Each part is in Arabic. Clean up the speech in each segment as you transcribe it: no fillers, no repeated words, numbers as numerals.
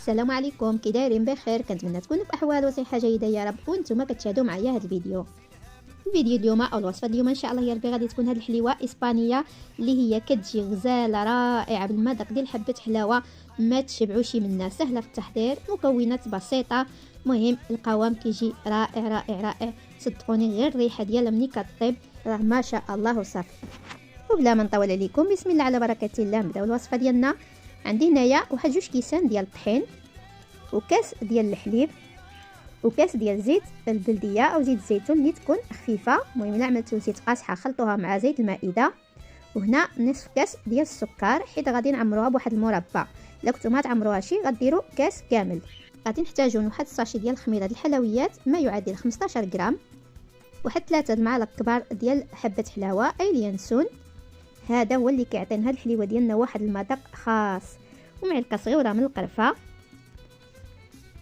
السلام عليكم، كي دايرين؟ بخير؟ كنتمنى تكونوا في احوال وصحه جيده يا رب، وانتم كتشاهدوا معايا هذا الفيديو اليوم او الوصفه اليوم ان شاء الله. يا ربي غادي تكون هذه الحليوه اسبانيه اللي هي كتجي غزاله رائعه بالمذاق ديال حبه حلاوه ما تشبعوش منها. سهله في التحضير، مكونات بسيطه، مهم القوام كيجي رائع رائع رائع. صدقوني غير الريحه ديالها ملي كطيب راه ما شاء الله وصافي. وبلا ما نطول عليكم، بسم الله على بركه الله، نبداو الوصفه ديالنا. عندي هنايا واحد 2 كيسان ديال الطحين، وكاس ديال الحليب، وكاس ديال زيت البلديه او زيت الزيتون اللي تكون خفيفه. المهم الا عملتو زيت قاصحه خلطوها مع زيت المائده. وهنا نصف كاس ديال السكر، حيت غادي نعمروها بواحد المربى. الا كنتو ما تعمروهاش غديروا كاس كامل. غادي نحتاجو واحد الساشي ديال الخميره ديال الحلويات ما يعادل 15 غرام، واحد 3 المعالق كبار ديال حبه حلاوه اي اليانسون، هذا هو اللي كيعطينا هاد الحليوه ديالنا واحد المذاق خاص، ومعلقه صغيره من القرفه،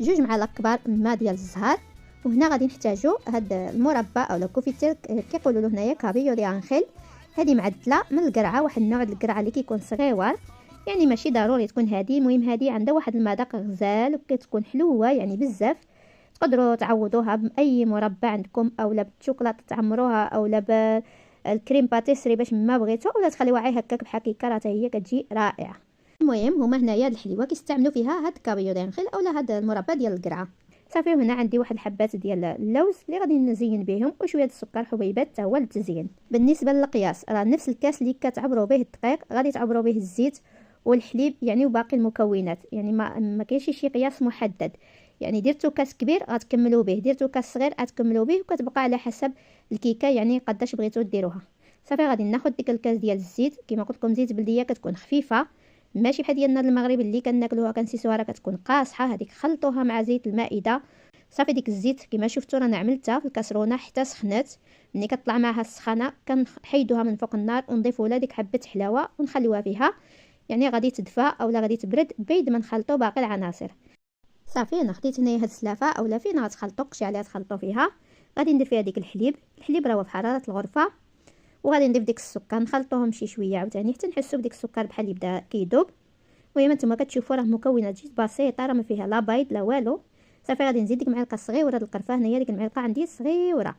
2 معالق كبار من الماء ديال الزهر. وهنا غادي نحتاجو هاد المربى اولا كوفيتير كيقولوا له هنايا كابيو دي انخيل. هذه معدله من القرعه، واحد النوع ديال القرعه اللي كيكون صغيور، يعني ماشي ضروري تكون هذه. المهم هذه عندها واحد المذاق غزال وكتكون حلوه يعني بزاف. تقدروا تعوضوها باي مربى عندكم، اولا بالشوكولاته تعمروها، اولا بالكريم باتيسري باش ما بغيتو، اولا تخليوها عي هكاك بحال كيكه، راه هي كتجي رائعه. المهم هما هنايا هاد الحليوه كيستعملوا فيها هاد الكابيو ديال النخيل اولا هاد المربى ديال القرعه. صافي، هنا عندي واحد الحبات ديال اللوز اللي غادي نزين بهم، وشويه السكر حبيبات حتى هو للتزيين. بالنسبه للقياس راه نفس الكاس اللي كتعبروا به الدقيق غادي تعبروا به الزيت والحليب يعني، وباقي المكونات يعني ما كاينش شي قياس محدد. يعني درتو كاس كبير غتكملوا به، درتو كاس صغير غتكملوا به، وكتبقى على حسب الكيكه يعني قداش بغيتو ديروها. صافي غادي ناخذ ديك الكاس ديال الزيت، كما قلت لكم زيت بلديه كتكون خفيفه، ماشي بحال ديالنا المغرب اللي كناكلوها كنسيسوها راه كتكون قاصحه. هذيك خلطوها مع زيت المائده. صافي ديك الزيت كما شفتوا رانا عملتها في الكاسرونه حتى سخنت. ملي كطلع معها السخانه كنحيدوها من فوق النار ونضيفوا لها ديك حبه حلاوه ونخليوها فيها، يعني غادي تدفى اولا غادي تبرد بيد ما نخلطوا باقي العناصر. صافي انا خديت هنايا هاد السلافه اولا فين غتخلطوا قشي عليها تخلطوا فيها. غادي ندير فيها ديك الحليب راه في حراره الغرفه، وغادي نضيف ديك السكر نخلطوهم شي شويه عاوتاني حتى نحسوا بديك السكر بحال يبدا كيذوب. المهم نتوما كتشوفوا راه مكونات جد بسيطه، راه ما فيها لا بيض لا والو. صافي غادي نزيد ديك المعلقه الصغيره ديال القرفه، هنايا ديك المعلقه عندي صغيره،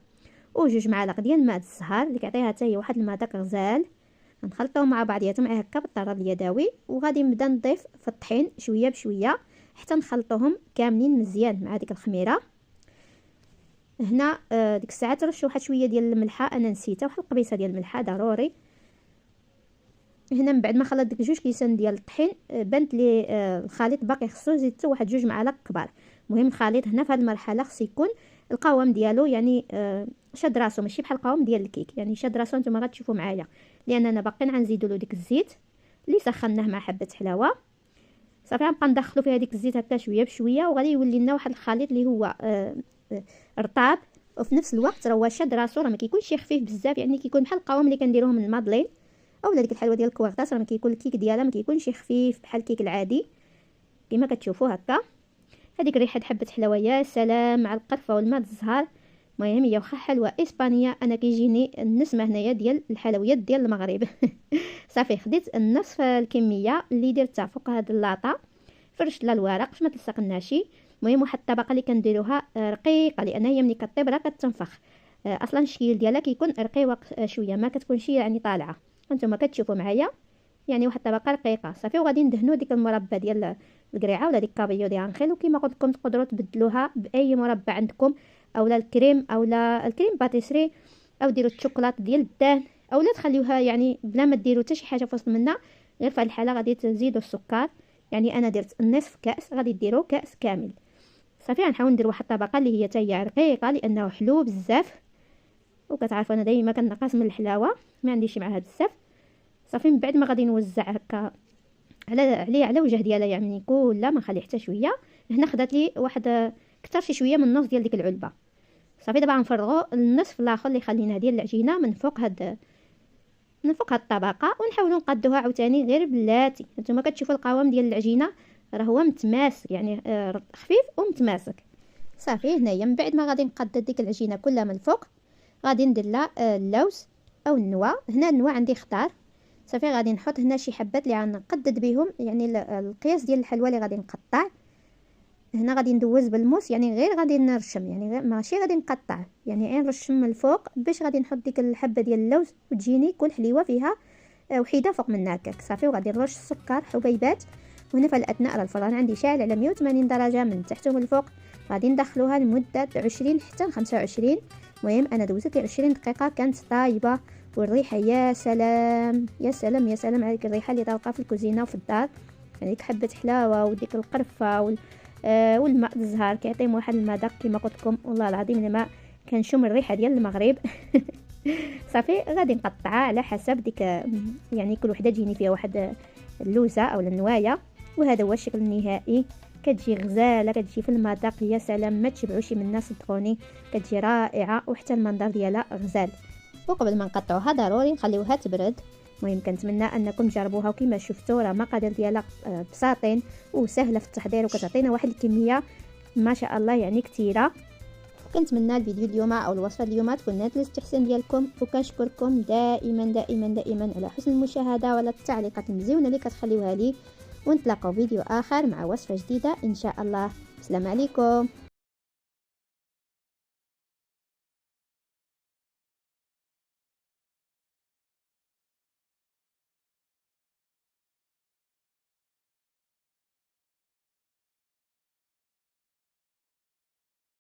و2 معالق ديال ماء الزهر اللي كيعطيها حتى هي واحد المذاق غزال. نخلطوهم مع بعضياتهم هكا بالطراب اليدوي، وغادي نبدا نضيف في الطحين شويه بشويه حتى نخلطوهم كاملين مزيان مع ديك الخميره. هنا ديك الساعه ترشوا واحد شويه ديال الملحه، انا نسيتها، واحد القبيصه ديال الملحه ضروري. هنا من بعد ما خلط ديك 2 كيسان ديال الطحين بانت لي الخليط باقي خصو زيدتو واحد 2 معالق كبار. المهم الخليط هنا في هذه المرحله خص يكون القوام ديالو يعني شاد راسو، ماشي بحال القوام ديال الكيك، يعني شاد راسو. نتوما غتشوفوا معايا لاننا باقيين غنزيدوا له ديك الزيت اللي سخناه مع حبه حلاوه. صافي غنبقى ندخلوا فيها ديك الزيت هكا شويه بشويه، وغادي يولي لنا واحد الخليط اللي هو رطاب، وفي نفس الوقت راه هو شاد راسو، راه ما كيكونش خفيف بزاف، يعني كيكون بحال القوام اللي كنديروه من المادلين اولا ديك الحلوه ديال الكواغطاس. راه كيكون الكيك ديالها ما كيكونش خفيف بحال الكيك العادي كما كتشوفوا هكا. هذيك ريحه حبه حلاوه يا سلام مع القرفه والماء الزهر. المهم هي واخا حلوه اسبانيه انا كيجيني النسمه هنايا ديال الحلويات ديال المغرب. صافي خديت نصف الكميه اللي درتها فوق هاد اللاطه، فرشت لها الورق باش ما تلصقناش. المهم واحد الطبقه اللي كنديروها رقيقه، لان هي ملي كطيب راه كتنفخ. اصلا الشكل ديالها كيكون رقيق شويه، ما كتكونش يعني طالعه. هانتوما كتشوفوا معايا يعني واحد الطبقه رقيقه. صافي وغادي ندهنوا ديك المربى ديال القريعه ولا ديك كابيو ديال انخيل، وكما قلت لكم تقدروا تبدلوها باي مربى عندكم، اولا الكريم اولا الكريم باتيسري، او ديروا الشوكولاط ديال الدهن، اولا تخليوها يعني بلا ما ديروا حتى شي حاجه في وسط منها. غير في الحاله غادي تزيدوا السكر، يعني انا درت نصف كاس غادي ديروا كاس كامل. صافي غنحاول ندير واحد الطبقه اللي هي حتى هي رقيقه لانه حلو بزاف، وكتعرفوا انا دائما كنقص من الحلاوه ما عنديش معها بزاف. صافي من بعد ما غادي نوزع هكا على وجه ديالها، يعني كلها ما نخلي حتى شويه. هنا خدات لي واحد كثر شي شويه من النص ديال ديك العلبه. صافي دابا غنفرغوا النصف الاخر اللي خليناه ديال العجينه من فوق هاد الطبقه، ونحاولوا نقادوها عاوتاني غير بلاتي. نتوما كتشوفوا القوام ديال العجينه راه هو متماسك، يعني خفيف ومتماسك. صافي هنايا من بعد ما غادي نقاد ديك العجينه كلها من الفوق، غادي ندير لها اللوز او النوى. هنا النوى عندي خضار. صافي غادي نحط هنا شي حبات اللي غنقدد بهم، يعني القياس ديال الحلوى اللي غادي نقطع. هنا غادي ندوز بالموس، يعني غير غادي نرشم، يعني غير ماشي غادي نقطع، يعني غير نرشم من الفوق باش غادي نحط ديك الحبه ديال اللوز وتجيني كل حليوه فيها وحيده فوق منها هكاك صافي. وغادي نرش السكر حبيبات. وهنا في الاثناء الفران عندي شاعل على 180 درجه من تحت ومن الفوق، غادي ندخلوها لمده 20 حتى 25. المهم انا دوزت لي 20 دقيقه كانت طايبه، والريحه يا سلام يا سلام يا سلام على ديك الريحه اللي طالقه في الكوزينه وفي الدار. يعني ديك حبه حلاوه وديك القرفه والماء الزهر كيعطيهم واحد المذاق كما قلت لكم والله العظيم الماء كنشم الريحه ديال المغرب. صافي غادي نقطعها على حسب ديك، يعني كل وحده تجيني فيها واحد اللوزه او النوايه. وهذا هو الشكل النهائي، كتجي غزاله، كتجي في المذاق يا سلام ما تشبعوش منها صدقوني، كتجي رائعه وحتى المنظر ديالها غزال. وقبل ما نقطعوها ضروري نخليوها تبرد. المهم كنتمنى انكم تجربوها، وكما شفتوا راه المقادير ديالها بساطين وسهله في التحضير، وكتعطينا واحد الكميه ما شاء الله يعني كثيره. كنتمنى الفيديو اليوم او الوصفه اليوم تكون نالت الاستحسان ديالكم، وكنشكركم دائما دائما دائما على حسن المشاهده وعلى التعليقات المزيونه اللي كتخليوها لي. ونتلاقاو فيديو اخر مع وصفه جديده ان شاء الله. السلام عليكم.